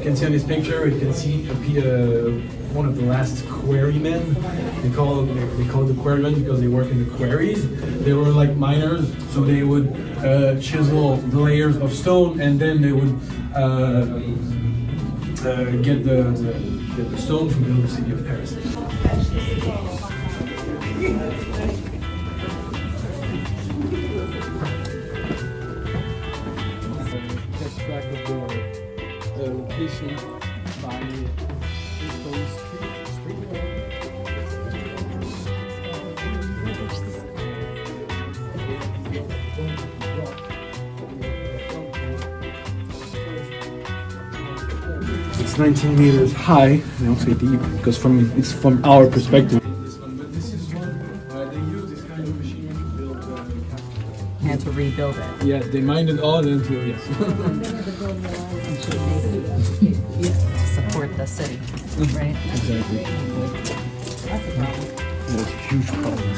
can see on this picture, you can see one of the last quarrymen. They call the quarrymen because they work in the quarries. They were like miners, so they would chisel the layers of stone, and then they would get the stone to build the city of Paris. Kept track of the location by It's 19 meters high. I don't say deep because it's from our perspective. But this is one they use this kind of machinery to build catacombs. And to rebuild it. Yes, they mined it all until yes. To support the city, right? Exactly. That's a problem. That's a huge problem.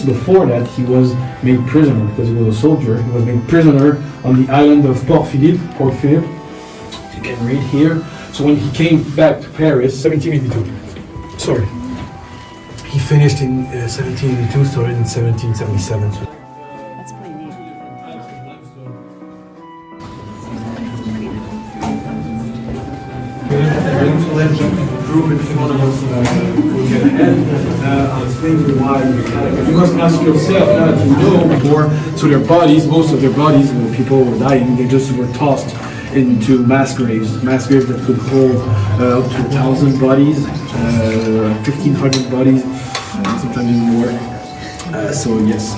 Before that, he was made prisoner because he was a soldier. He was made prisoner on the island of Port Philippe. You can read here. So when he came back to Paris, 1782. Sorry, he finished in 1782, started in 1777. That's pretty neat. Group in front of us will get ahead. I'll explain to you why. You must ask yourself now that you know more. So their bodies, most of their bodies, when people were dying, they just were tossed into mass graves that could hold up to 1,000 bodies, 1,500 bodies, sometimes even more. So yes.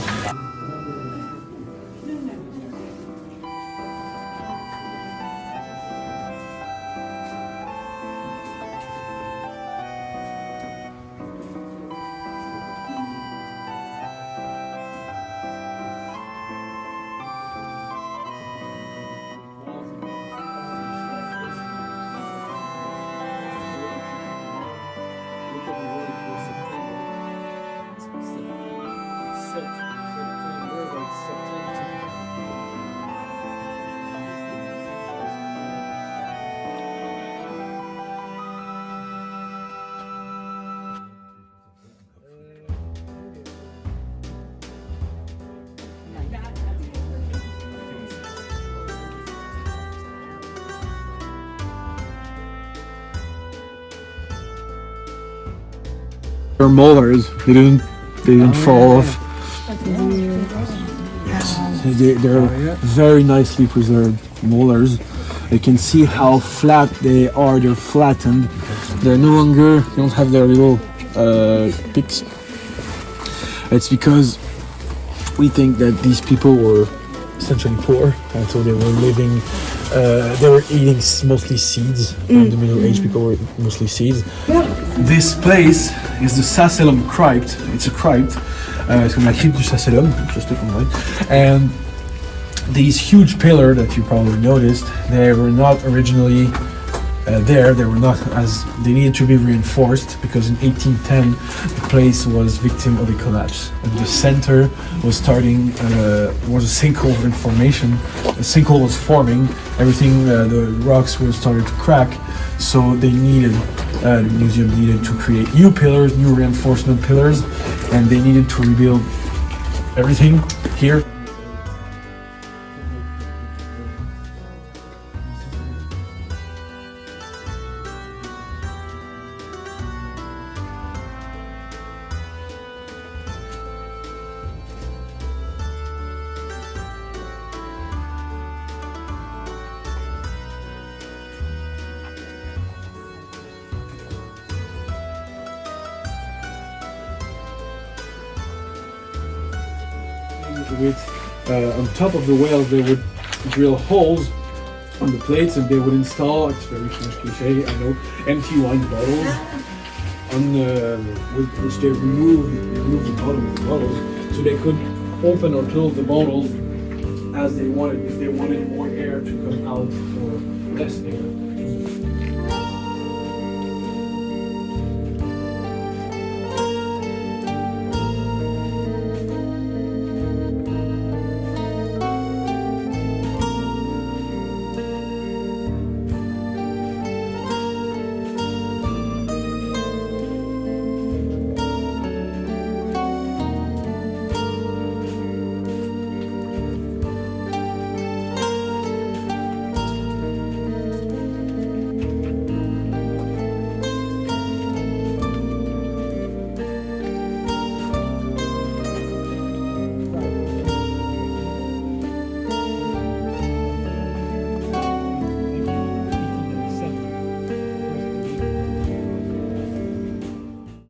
Their molars, they didn't fall off. Yes, they're very nicely preserved molars. You can see how flat they are. They're flattened. They're no longer. They don't have their little picks. It's because we think that these people were essentially poor, and so they were living. They were eating mostly seeds. In the Middle Age, people were mostly seeds. This place is the Sacellum crypt. It's a crypt. It's called la crypte du Sacellum, just to combine. And these huge pillars that you probably noticed, they were not originally there. They were not as they needed to be reinforced because in 1810 the place was victim of a collapse. And the center was starting was a sinkhole in formation. A sinkhole was forming. Everything, the rocks were starting to crack. So they needed the museum needed to create new pillars, new reinforcement pillars, and they needed to rebuild everything here. with on top of the whales, they would drill holes on the plates, and they would install, it's very French cliche, I know, empty wine bottles on with which they remove the bottom of the bottles, so they could open or close the bottles as they wanted, if they wanted more air to come out or less air.